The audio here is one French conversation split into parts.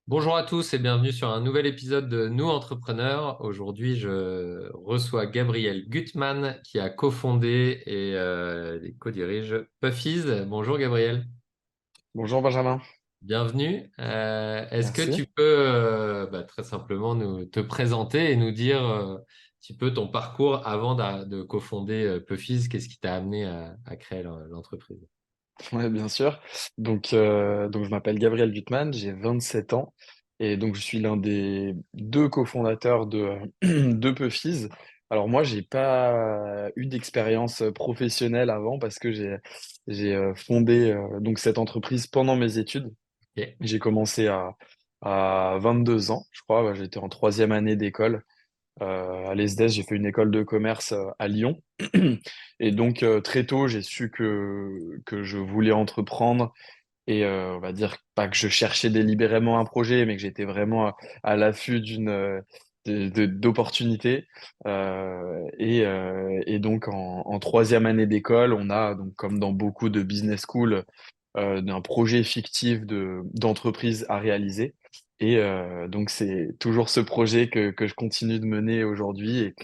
Bonjour à tous et bienvenue sur un nouvel épisode de Nous Entrepreneurs. Aujourd'hui, je reçois Gabriel Gutmann qui a cofondé et co-dirige Puffies. Bonjour Gabriel, Bonjour Benjamin, bienvenue. Est-ce que merci. tu peux très simplement te présenter et nous dire un petit peu ton parcours avant de cofonder Puffies? Qu'est-ce qui t'a amené à créer l'entreprise? Ouais, bien sûr. Donc je m'appelle Gabriel Gutmann, j'ai 27 ans et donc je suis l'un des deux cofondateurs de Puffies. Alors moi, j'ai pas eu d'expérience professionnelle avant parce que j'ai fondé donc cette entreprise pendant mes études. Ok. J'ai commencé à 22 ans, je crois. J'étais en troisième année d'école. À l'ESDES, j'ai fait une école de commerce à Lyon. Et donc, très tôt, j'ai su que je voulais entreprendre. Et on va dire pas que je cherchais délibérément un projet, mais que j'étais vraiment à l'affût d'opportunités. Et donc, en troisième année d'école, on a, donc, comme dans beaucoup de business school, d'un projet fictif d'entreprise à réaliser. Et donc, c'est toujours ce projet que je continue de mener aujourd'hui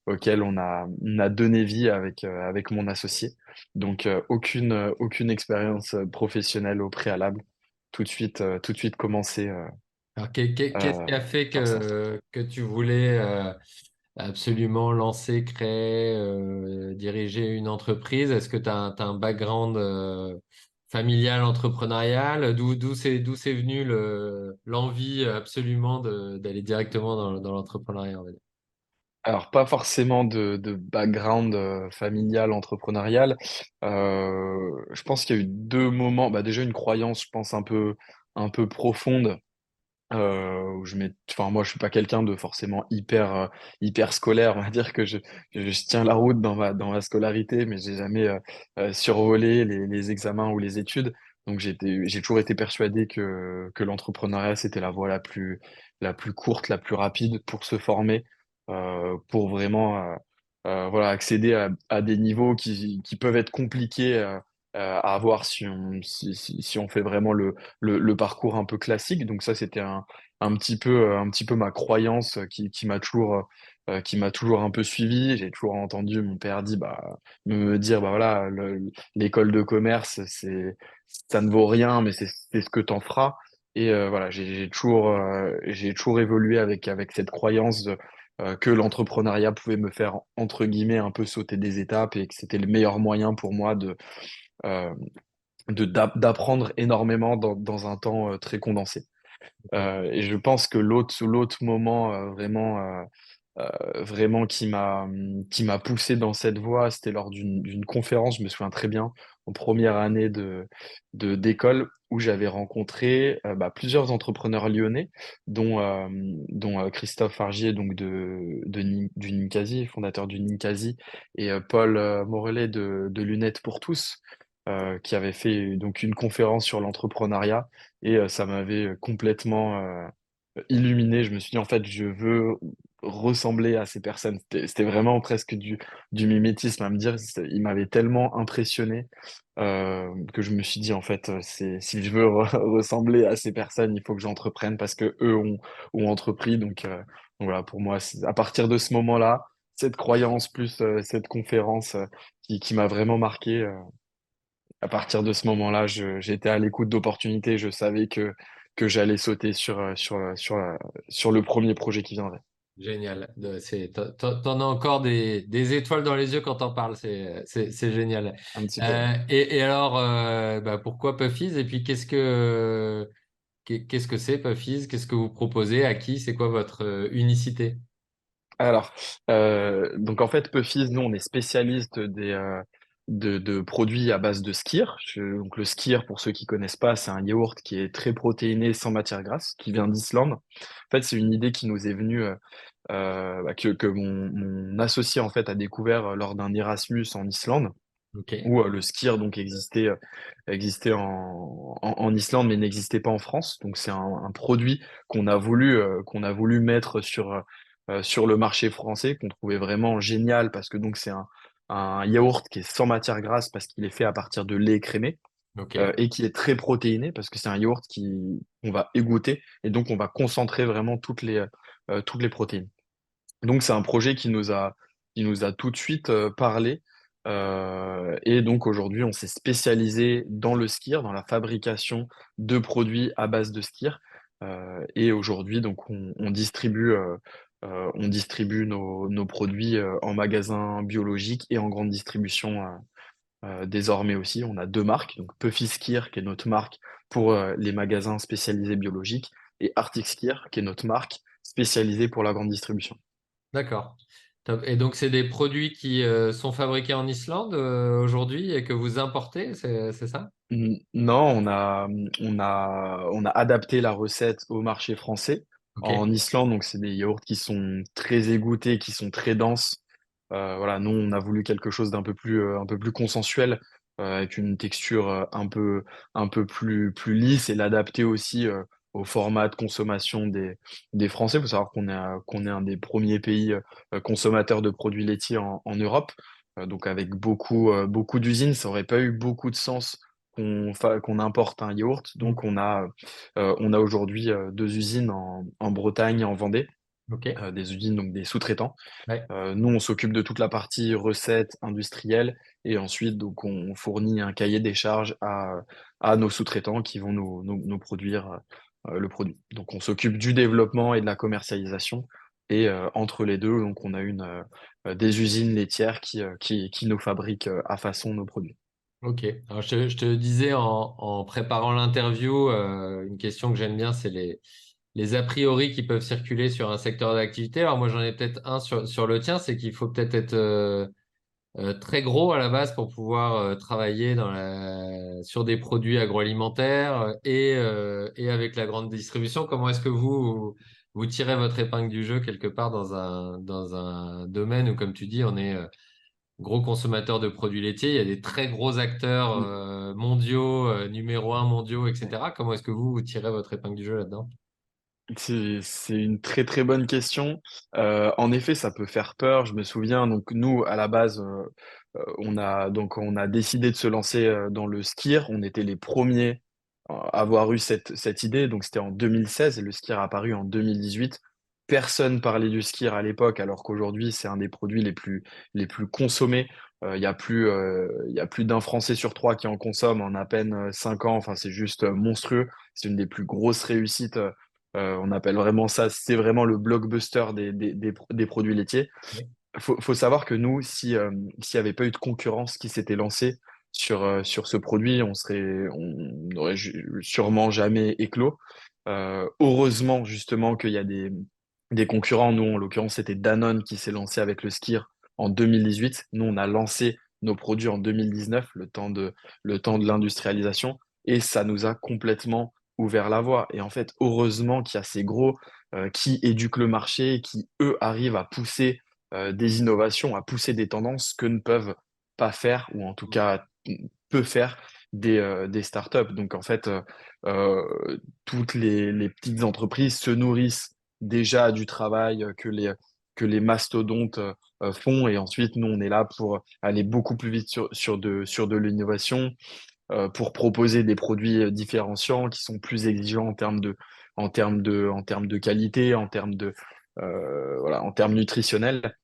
auquel on a donné vie avec mon associé. Donc, aucune expérience professionnelle au préalable. Tout de suite commencer Alors, qu'est-ce qui a fait par ça. que tu voulais absolument lancer, créer, diriger une entreprise? Est-ce que tu as, un background familial, entrepreneurial? D'où c'est venu l'envie absolument d'aller directement dans l'entrepreneuriat, on va dire? Alors, pas forcément de background familial, entrepreneurial. Je pense qu'il y a eu deux moments. Bah, déjà, une croyance, je pense, un peu profonde. Où enfin, moi, je suis pas quelqu'un de forcément hyper scolaire. On va dire que je tiens la route dans ma scolarité, mais j'ai jamais survolé les examens ou les études. Donc, j'ai toujours été persuadé que l'entrepreneuriat, c'était la voie la plus courte, la plus rapide pour se former, pour vraiment voilà, accéder à des niveaux qui peuvent être compliqués à avoir si on fait vraiment le parcours un peu classique. Donc ça, c'était un petit peu ma croyance qui m'a toujours un peu suivi. J'ai toujours entendu mon père me dire, bah voilà, l'école de commerce, ça ne vaut rien, mais c'est ce que t'en feras. Et voilà, j'ai toujours évolué avec cette croyance que l'entrepreneuriat pouvait me faire, entre guillemets, un peu sauter des étapes et que c'était le meilleur moyen pour moi euh, d'apprendre énormément dans un temps très condensé. Et je pense que l'autre moment vraiment qui m'a poussé dans cette voie, c'était lors d'une conférence, je me souviens très bien, en première année d'école, où j'avais rencontré plusieurs entrepreneurs lyonnais, dont Christophe Fargier, donc du Ninkasi, fondateur du Ninkasi, et Paul Morellet de Lunettes pour tous, qui avait fait donc une conférence sur l'entrepreneuriat, et ça m'avait complètement illuminé. Je me suis dit, en fait, je veux ressembler à ces personnes. C'était vraiment presque du mimétisme à me dire. Il m'avait tellement impressionné que je me suis dit, en fait, si je veux ressembler à ces personnes, il faut que j'entreprenne parce que ont entrepris. Donc voilà, pour moi, à partir de ce moment-là, cette croyance plus cette conférence qui m'a vraiment marqué. À partir de ce moment-là, j'étais à l'écoute d'opportunités. Je savais que j'allais sauter sur le premier projet qui viendrait. Génial. T'en as encore des étoiles dans les yeux quand t'en parles. C'est génial. Un petit peu. Et alors, pourquoi Puffies? Et puis, qu'est-ce que c'est Puffies? Qu'est-ce que vous proposez? À qui? C'est quoi votre unicité? Alors, donc en fait, Puffies, nous, on est spécialiste de produits à base de skyr. Donc le skyr, pour ceux qui connaissent pas, c'est un yaourt qui est très protéiné, sans matière grasse, qui vient d'Islande. En fait, c'est une idée qui nous est venue, que mon associé en fait a découvert lors d'un Erasmus en Islande, Ok. où le skyr donc existait en Islande, mais n'existait pas en France. Donc c'est un produit qu'on a voulu mettre sur le marché français, qu'on trouvait vraiment génial parce que donc c'est un yaourt qui est sans matière grasse parce qu'il est fait à partir de lait écrémé. Ok. et qui est très protéiné parce que c'est un yaourt qu'on va égoutter et donc on va concentrer vraiment toutes les protéines. Donc c'est un projet qui nous a tout de suite parlé. Et donc aujourd'hui, on s'est spécialisé dans le skyr, dans la fabrication de produits à base de skyr. Et aujourd'hui, donc on distribue nos produits en magasin biologique et en grande distribution désormais aussi. On a deux marques, donc Puffy Skyr, qui est notre marque pour les magasins spécialisés biologiques, et Arctic Skyr, qui est notre marque spécialisée pour la grande distribution. D'accord. Top. Et donc, c'est des produits qui sont fabriqués en Islande aujourd'hui et que vous importez, c'est ça? Non, on a adapté la recette au marché français. Ok. En Islande, donc c'est des yaourts qui sont très égouttés, qui sont très denses. Voilà, nous, on a voulu quelque chose un peu plus consensuel, avec une texture un peu plus lisse et l'adapter aussi au format de consommation des Français. Il faut savoir qu'on est un des premiers pays consommateurs de produits laitiers en Europe. Donc avec beaucoup d'usines, ça aurait pas eu beaucoup de sens qu'on importe un yaourt. Mm. Donc on a aujourd'hui deux usines en Bretagne et en Vendée, Ok. des usines, donc des sous-traitants. Ouais. Nous, on s'occupe de toute la partie recette industrielle et ensuite, donc, on fournit un cahier des charges à nos sous-traitants qui vont nous produire le produit. Donc, on s'occupe du développement et de la commercialisation. Et entre les deux, donc, on a des usines laitières qui nous fabriquent à façon nos produits. Ok. Alors, je te disais en préparant l'interview, une question que j'aime bien, c'est les a priori qui peuvent circuler sur un secteur d'activité. Alors, moi, j'en ai peut-être un sur le tien, c'est qu'il faut peut-être être, très gros à la base pour pouvoir travailler sur des produits agroalimentaires et avec la grande distribution. Comment est-ce que vous tirez votre épingle du jeu quelque part dans un domaine où, comme tu dis, on est gros consommateur de produits laitiers, il y a des très gros acteurs mondiaux, numéro un mondiaux, etc. Comment est-ce que vous tirez votre épingle du jeu là-dedans? C'est une très très bonne question. En effet, ça peut faire peur. Je me souviens, donc nous, à la base, on a décidé de se lancer dans le skir. On était les premiers à avoir eu cette idée. Donc c'était en 2016 et le skir a apparu en 2018. Personne parlait du skir à l'époque, alors qu'aujourd'hui, c'est un des produits les plus consommés. Il y a plus d'un Français sur trois qui en consomme en à peine 5 ans. Enfin, c'est juste monstrueux. C'est une des plus grosses réussites. On appelle vraiment ça, c'est vraiment le blockbuster des produits laitiers. Oui. Faut savoir que nous, s'il n'y avait pas eu de concurrence qui s'était lancée sur ce produit, on n'aurait sûrement jamais éclos. Heureusement, justement, qu'il y a des concurrents. Nous, en l'occurrence, c'était Danone qui s'est lancé avec le Skir en 2018. Nous, on a lancé nos produits en 2019, le temps de l'industrialisation, et ça nous a complètement ouvert la voie. Et en fait, heureusement qu'il y a ces gros qui éduquent le marché, qui, eux, arrivent à pousser des innovations, à pousser des tendances que ne peuvent pas faire, ou en tout cas peu faire des startups. Donc en fait, toutes les petites entreprises se nourrissent déjà du travail que les mastodontes font, et ensuite nous on est là pour aller beaucoup plus vite sur de l'innovation, pour proposer des produits différenciants qui sont plus exigeants en termes de qualité, voilà, en termes nutritionnels.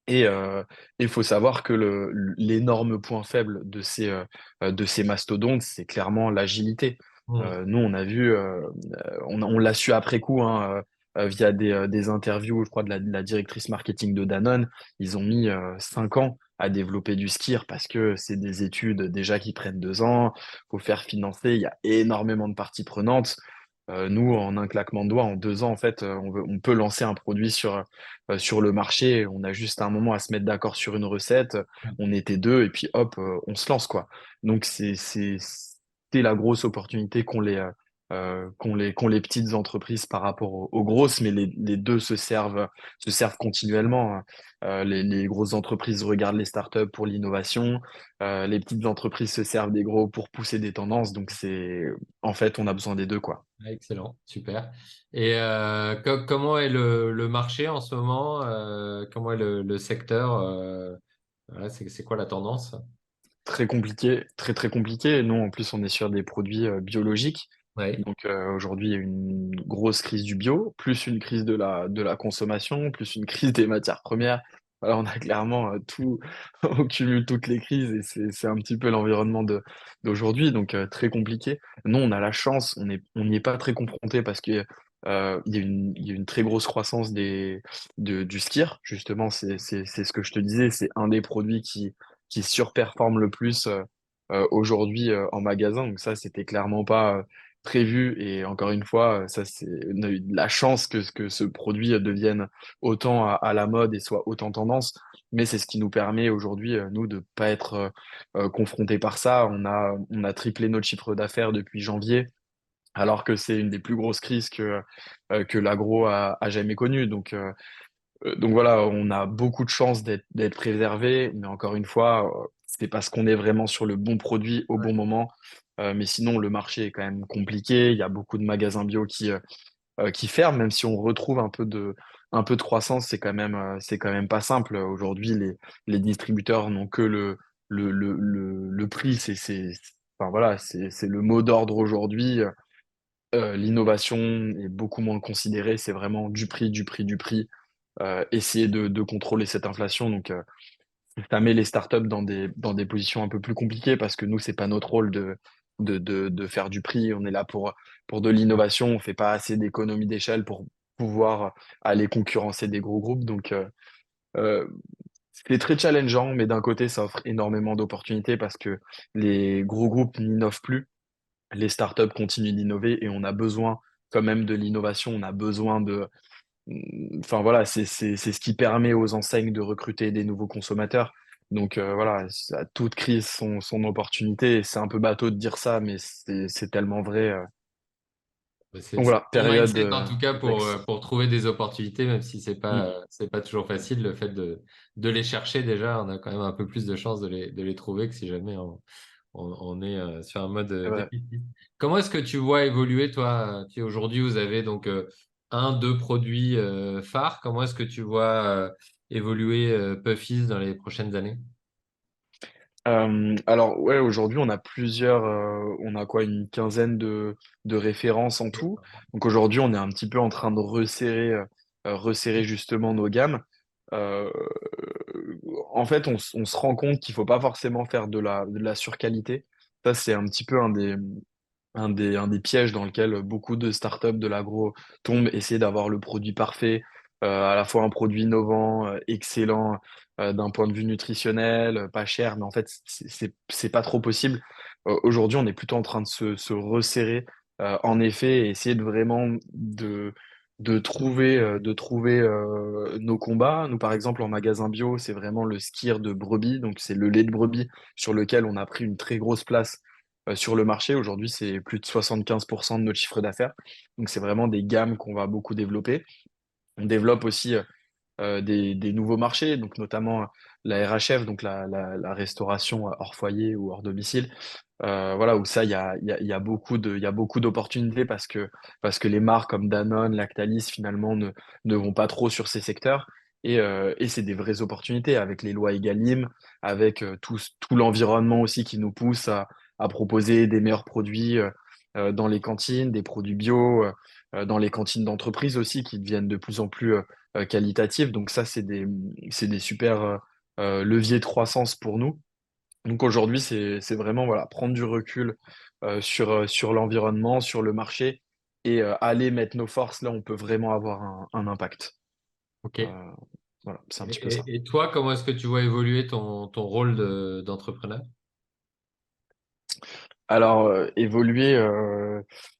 Et il faut savoir que l'énorme point faible de ces mastodontes, c'est clairement l'agilité. Hmm. Nous, on a vu, on l'a su après coup, hein, via des interviews, je crois, de la directrice marketing de Danone. Ils ont mis 5 ans à développer du skir parce que c'est des études déjà qui prennent 2 ans. Faut faire financer. Il y a énormément de parties prenantes. Nous, en un claquement de doigts, en 2 ans, en fait, on peut lancer un produit sur le marché. On a juste un moment à se mettre d'accord sur une recette. On était deux et puis hop, on se lance, quoi. Donc, c'est la grosse opportunité qu'ont les petites entreprises par rapport aux grosses, mais les deux se servent continuellement, hein. Les grosses entreprises regardent les startups pour l'innovation. Les petites entreprises se servent des gros pour pousser des tendances. Donc, en fait, on a besoin des deux, quoi. Ah, excellent, super. Et comment est le marché en ce moment? Comment est le secteur? Voilà, c'est quoi la tendance? Très compliqué, très très compliqué. Nous, en plus, on est sur des produits biologiques. Ouais. Donc aujourd'hui, il y a une grosse crise du bio, plus une crise de la consommation, plus une crise des matières premières. Voilà, on a clairement tout, on cumule toutes les crises et c'est un petit peu l'environnement d'aujourd'hui, donc très compliqué. Nous, on a la chance, on n'y est pas très confronté parce que il y a une très grosse croissance du skier. Justement, c'est ce que je te disais, c'est un des produits qui surperforme le plus aujourd'hui en magasin. Donc ça, c'était clairement pas prévu. Et encore une fois, ça, on a eu de la chance que ce produit devienne autant à la mode et soit autant tendance. Mais c'est ce qui nous permet aujourd'hui, nous, de pas être confrontés par ça. On a triplé notre chiffre d'affaires depuis janvier, alors que c'est une des plus grosses crises que l'agro a jamais connues. Donc voilà, on a beaucoup de chance d'être préservé, mais encore une fois, c'est parce qu'on est vraiment sur le bon produit au bon moment. Mais sinon, le marché est quand même compliqué. Il y a beaucoup de magasins bio qui ferment, même si on retrouve un peu de croissance, c'est quand même pas simple. Aujourd'hui, les distributeurs n'ont que le prix. Enfin voilà, c'est le mot d'ordre aujourd'hui. L'innovation est beaucoup moins considérée. C'est vraiment du prix, du prix, du prix, essayer de contrôler cette inflation. Donc, ça met les startups dans des positions un peu plus compliquées parce que nous, c'est pas notre rôle de faire du prix. On est là pour de l'innovation. On fait pas assez d'économies d'échelle pour pouvoir aller concurrencer des gros groupes. Donc, euh, c'est très challengeant, mais d'un côté, ça offre énormément d'opportunités parce que les gros groupes n'innovent plus. Les startups continuent d'innover et on a besoin quand même de l'innovation. On a besoin enfin voilà, c'est ce qui permet aux enseignes de recruter des nouveaux consommateurs. Donc voilà, à toute crise son opportunité. C'est un peu bateau de dire ça, mais c'est tellement vrai. Donc C'est voilà, un bon période mindset en tout cas complexe. pour trouver des opportunités, même si Mm. c'est pas toujours facile. Le fait de les chercher déjà, on a quand même un peu plus de chances de les trouver que si jamais on est sur un mode C'est vrai. déficit. Comment est-ce que tu vois évoluer, toi? Aujourd'hui, vous avez donc un, deux produits phares. Comment est-ce que tu vois évoluer Puffy's dans les prochaines années? Alors ouais, aujourd'hui on a on a quoi, une quinzaine de références en tout. Donc aujourd'hui on est un petit peu en train de resserrer justement nos gammes. Euh, En fait, on se rend compte qu'il faut pas forcément faire de la surqualité. Ça, c'est un petit peu un des pièges dans lequel beaucoup de startups de l'agro tombent, essayer d'avoir le produit parfait, à la fois un produit innovant, excellent, d'un point de vue nutritionnel, pas cher, mais en fait, c'est pas trop possible. Aujourd'hui, on est plutôt en train de se resserrer, en effet, et essayer de vraiment de trouver nos combats. Nous, par exemple, en magasin bio, c'est vraiment le skyr de brebis, donc c'est le lait de brebis sur lequel on a pris une très grosse place sur le marché. Aujourd'hui, c'est plus de 75% de notre chiffre d'affaires. Donc, c'est vraiment des gammes qu'on va beaucoup développer. On développe aussi des nouveaux marchés, donc notamment la RHF, donc la restauration hors foyer ou hors domicile. Voilà, où ça, il y a il y a beaucoup d'opportunités parce que les marques comme Danone, Lactalis, finalement, ne vont pas trop sur ces secteurs. Et c'est des vraies opportunités avec les lois Egalim, avec tout l'environnement aussi qui nous pousse à proposer des meilleurs produits dans les cantines, des produits bio, dans les cantines d'entreprise aussi qui deviennent de plus en plus qualitatives. Donc ça, c'est des super leviers de croissance pour nous. Donc aujourd'hui, c'est vraiment voilà, prendre du recul sur l'environnement, sur le marché et aller mettre nos forces là où on peut vraiment avoir un impact. Ok. Euh, voilà, c'est un petit peu ça. Et toi, comment est-ce que tu vois évoluer ton rôle d'entrepreneur? Alors, évoluer,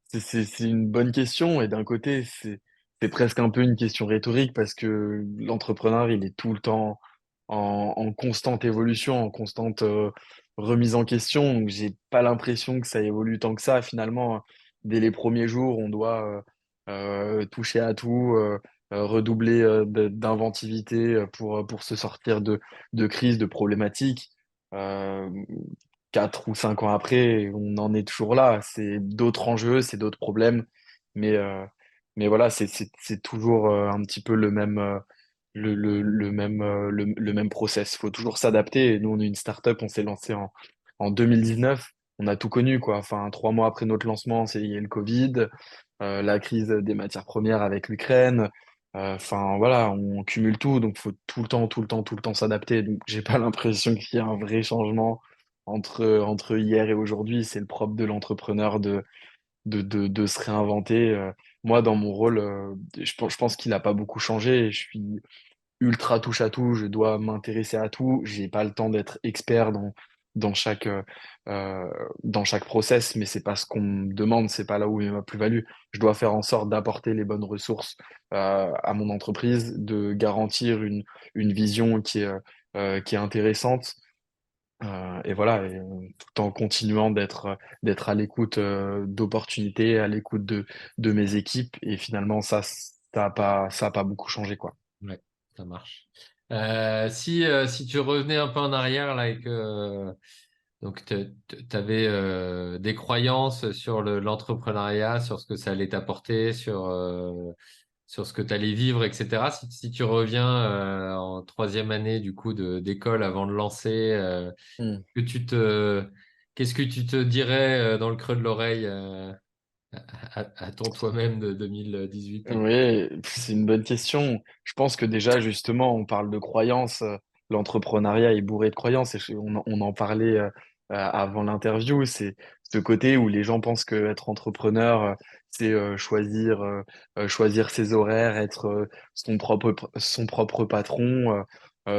c'est une bonne question et d'un côté, c'est presque un peu une question rhétorique parce que l'entrepreneur, il est tout le temps en constante évolution, en constante remise en question. Donc, j'ai pas l'impression que ça évolue tant que ça. Finalement, dès les premiers jours, on doit toucher à tout, redoubler d'inventivité pour se sortir de crises, de problématiques. Euh, 4 ou 5 ans après, on en est toujours là. C'est d'autres enjeux, c'est d'autres problèmes, mais, euh, mais voilà, c'est toujours un petit peu le même process. Il faut toujours s'adapter. Et nous, on est une startup, on s'est lancé en 2019, on a tout connu, quoi. Enfin, 3 mois après notre lancement, il y a eu le Covid, la crise des matières premières avec l'Ukraine. Enfin, voilà, on cumule tout, donc faut tout le temps, tout le temps, tout le temps s'adapter. Donc, j'ai pas l'impression qu'il y a un vrai changement entre hier et aujourd'hui. C'est le propre de l'entrepreneur de se réinventer. Moi, dans mon rôle, je pense qu'il n'a pas beaucoup changé. Je suis ultra touche à tout, je dois m'intéresser à tout. J'ai pas le temps d'être expert dans chaque, euh, dans chaque process, mais c'est pas ce qu'on me demande, c'est pas là où est ma plus-value. Je dois faire en sorte d'apporter les bonnes ressources à mon entreprise, de garantir une vision qui est intéressante. Et voilà, tout en continuant d'être à l'écoute d'opportunités, à l'écoute de mes équipes. Et finalement, ça a pas beaucoup changé, quoi. Ouais, ça marche. Si tu revenais un peu en arrière là et que donc tu avais des croyances sur l'entrepreneuriat, sur ce que ça allait t'apporter, sur ce que tu allais vivre, etc. Si tu reviens en troisième année du coup d'école avant de lancer, Hmm. que tu te, qu'est-ce que tu te dirais dans le creux de l'oreille à ton toi-même de 2018 et... Oui, c'est une bonne question. Je pense que déjà, justement, on parle de croyances. L'entrepreneuriat est bourré de croyances et on en parlait avant l'interview. C'est ce côté où les gens pensent que être entrepreneur, c'est choisir ses horaires, être son propre patron,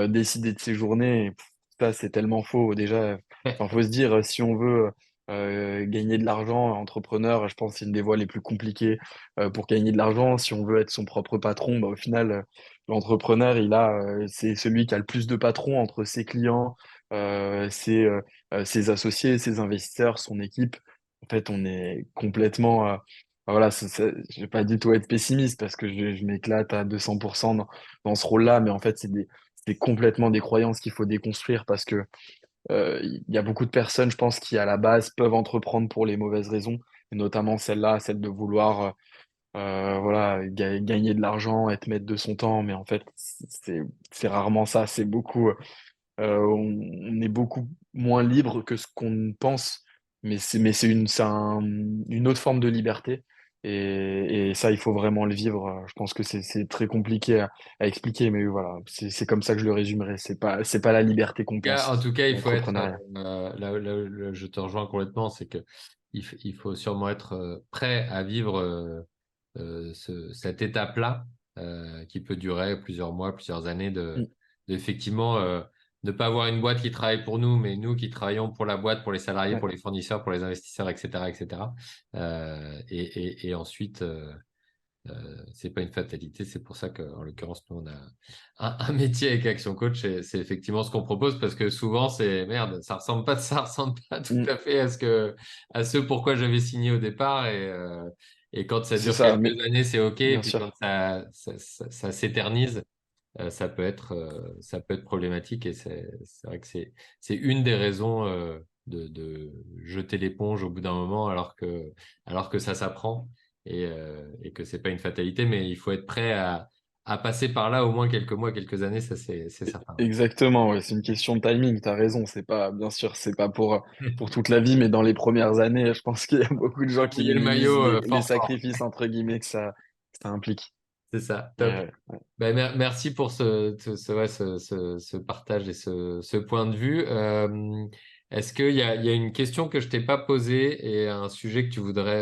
décider de ses journées. Et ça, c'est tellement faux. Déjà, enfin, faut se dire, si on veut gagner de l'argent, entrepreneur, je pense que c'est une des voies les plus compliquées pour gagner de l'argent. Si on veut être son propre patron, bah, au final, l'entrepreneur, c'est celui qui a le plus de patrons entre ses clients, ses associés, ses investisseurs, son équipe. En fait, on est complètement, voilà, je vais pas du tout être pessimiste parce que je m'éclate à 200% dans ce rôle-là, mais en fait, c'est complètement des croyances qu'il faut déconstruire parce que il y a beaucoup de personnes, je pense, qui à la base peuvent entreprendre pour les mauvaises raisons, et notamment celle-là, celle de vouloir voilà, gagner de l'argent, être maître de son temps, mais en fait, c'est rarement ça. On est beaucoup moins libre que ce qu'on pense, mais une autre forme de liberté. Et ça, il faut vraiment le vivre. Je pense que c'est très compliqué à expliquer, mais voilà, c'est comme ça que je le résumerai. C'est pas la liberté qu'on En pense, tout cas, il faut être, l'entrepreneuriat. là, je te rejoins complètement, c'est que il faut sûrement être prêt à vivre cette étape-là, qui peut durer plusieurs mois, plusieurs années, Mm. effectivement ne pas avoir une boîte qui travaille pour nous, mais nous qui travaillons pour la boîte, pour les salariés, pour Ouais. les fournisseurs, pour les investisseurs, etc., etc. Et ensuite, c'est pas une fatalité, c'est pour ça qu'en l'occurrence, nous, on a un métier avec Action Coach, et c'est effectivement ce qu'on propose, parce que souvent, c'est merde, ça ressemble pas tout Mm. à fait à ce pourquoi j'avais signé au départ, et quand ça C'est dure ça, mais quelques années, c'est OK, et bien puis quand sûr. ça s'éternise, ça peut être problématique, et c'est vrai que c'est une des raisons de jeter l'éponge au bout d'un moment, alors que ça s'apprend, et que c'est pas une fatalité, mais il faut être prêt à passer par là au moins quelques mois, quelques années, ça c'est certain. Exactement, ouais, c'est une question de timing, t'as raison, c'est pas, bien sûr, c'est pas pour toute la vie, mais dans les premières années, je pense qu'il y a beaucoup de gens qui Mouiller le minimisent maillot les fort fort, sacrifices, entre guillemets, que ça implique. c'est ça, Mais, top. Ben, merci pour ouais, ce partage et ce point de vue. Est-ce il y a une question que je t'ai pas posée et un sujet que tu voudrais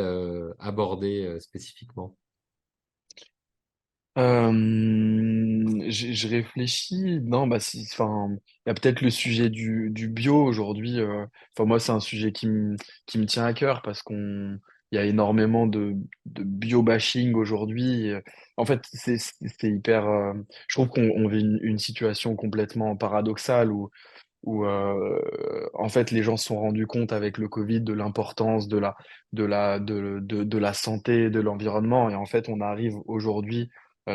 aborder spécifiquement? je réfléchis, non, bah si, enfin, il y a peut-être le sujet du bio aujourd'hui. Enfin, moi, c'est un sujet qui me tient à cœur parce il y a énormément de bio-bashing aujourd'hui. En fait, c'est hyper. Je trouve qu'on vit une situation complètement paradoxale où en fait les gens se sont rendus compte avec le Covid de l'importance de la santé, de l'environnement, et en fait on arrive aujourd'hui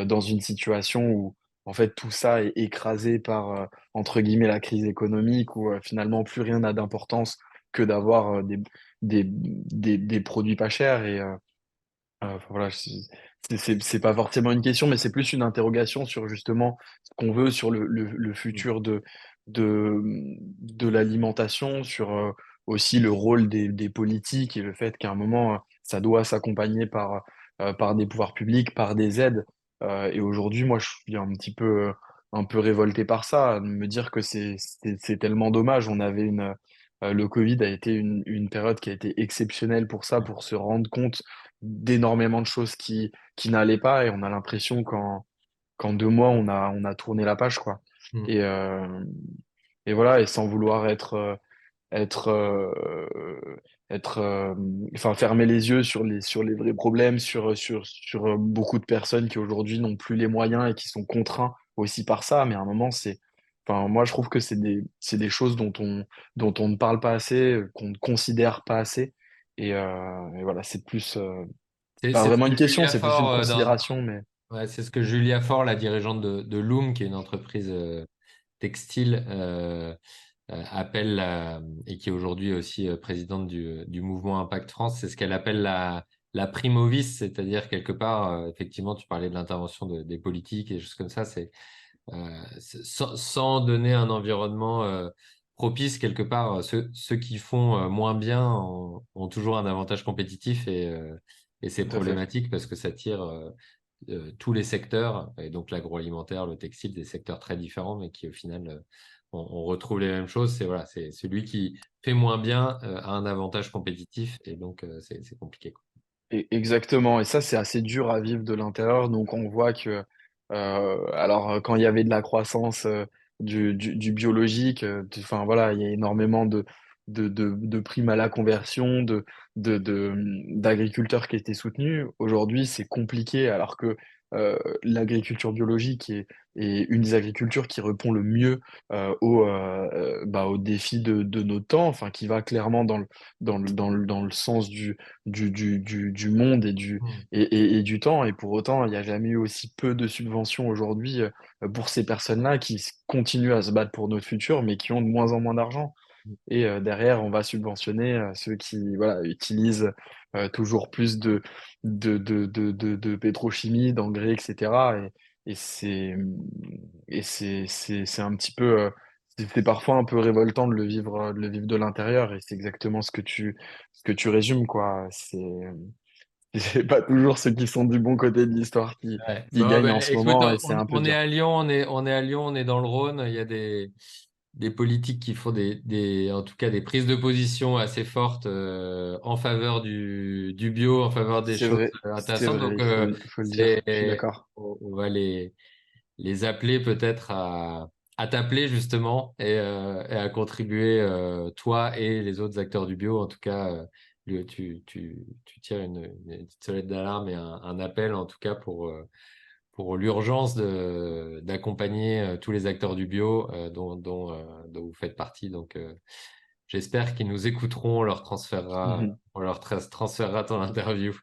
dans une situation où en fait tout ça est écrasé par entre guillemets la crise économique, où finalement plus rien n'a d'importance que d'avoir des produits pas chers. Enfin, voilà, c'est pas forcément une question, mais c'est plus une interrogation sur justement ce qu'on veut sur le Mm. futur de l'alimentation, sur aussi le rôle des politiques et le fait qu'à un moment, ça doit s'accompagner par des pouvoirs publics, par des aides. Et aujourd'hui, moi, je suis un peu révolté par ça, de me dire que c'est tellement dommage. Le Covid a été une période qui a été exceptionnelle pour ça, pour se rendre compte d'énormément de choses qui n'allaient pas, et on a l'impression qu'en 2 mois, on a tourné la page, quoi. Mm. Et, euh, et voilà, et sans vouloir être, être, enfin, fermer les yeux sur les vrais problèmes, sur beaucoup de personnes qui aujourd'hui n'ont plus les moyens et qui sont contraints aussi par ça. Mais à un moment, enfin, moi, je trouve que c'est des choses dont on ne parle pas assez, qu'on ne considère pas assez. Et voilà, c'est plus, pas C'est ce vraiment que une question, Julia c'est plus une Fort, considération, mais ouais, c'est ce que Julia Fort, la dirigeante de Loom, qui est une entreprise textile, appelle et qui est aujourd'hui aussi présidente du mouvement Impact France, c'est ce qu'elle appelle la primovis, c'est-à-dire quelque part, effectivement, tu parlais de l'intervention des politiques et des choses comme ça, sans donner un environnement propice, quelque part, ceux qui font moins bien ont toujours un avantage compétitif et c'est tout à fait. problématique parce que ça tire tous les secteurs, et donc l'agroalimentaire, le textile, des secteurs très différents, mais qui au final, on retrouve les mêmes choses. C'est celui qui fait moins bien a un avantage compétitif, et donc c'est compliqué, quoi. Exactement, et ça c'est assez dur à vivre de l'intérieur. Donc on voit que, quand il y avait de la croissance du biologique, enfin voilà, il y a énormément de primes à la conversion, d'agriculteurs qui étaient soutenus. Aujourd'hui c'est compliqué, alors que l'agriculture biologique est une des agricultures qui répond le mieux aux défis de nos temps, enfin qui va clairement dans le sens du monde Mm. et du temps. Et pour autant, il n'y a jamais eu aussi peu de subventions aujourd'hui pour ces personnes-là continuent à se battre pour notre futur, mais qui ont de moins en moins d'argent. Et derrière, on va subventionner ceux qui voilà, utilisent toujours plus de pétrochimie, d'engrais, etc. Et c'est un petit peu, c'est parfois un peu révoltant de le vivre de l'intérieur. Et c'est exactement ce que tu résumes, quoi. C'est pas toujours ceux qui sont du bon côté de l'histoire Ouais. qui Bon, gagnent en ben, ce écoute, moment, et c'est un peu on est dur. à Lyon, on est à Lyon, on est dans le Rhône. Il y a des politiques qui font en tout cas des prises de position assez fortes en faveur du bio, en faveur des choses C'est intéressantes. vrai, Donc, faut le dire. Je suis d'accord. on va les appeler peut-être à t'appeler justement et à contribuer, toi et les autres acteurs du bio. En tout cas, tu tires une petite sonnette d'alarme et un appel en tout cas pour l'urgence d'accompagner tous les acteurs du bio dont vous faites partie. Donc, j'espère qu'ils nous écouteront, on leur transférera ton interview.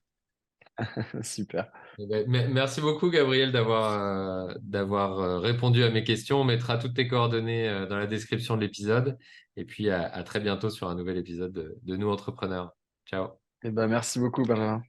Super. Eh ben, merci beaucoup, Gabriel, d'avoir répondu à mes questions. On mettra toutes tes coordonnées dans la description de l'épisode. Et puis à très bientôt sur un nouvel épisode de Nous Entrepreneurs. Ciao. Eh ben, merci beaucoup, Benjamin.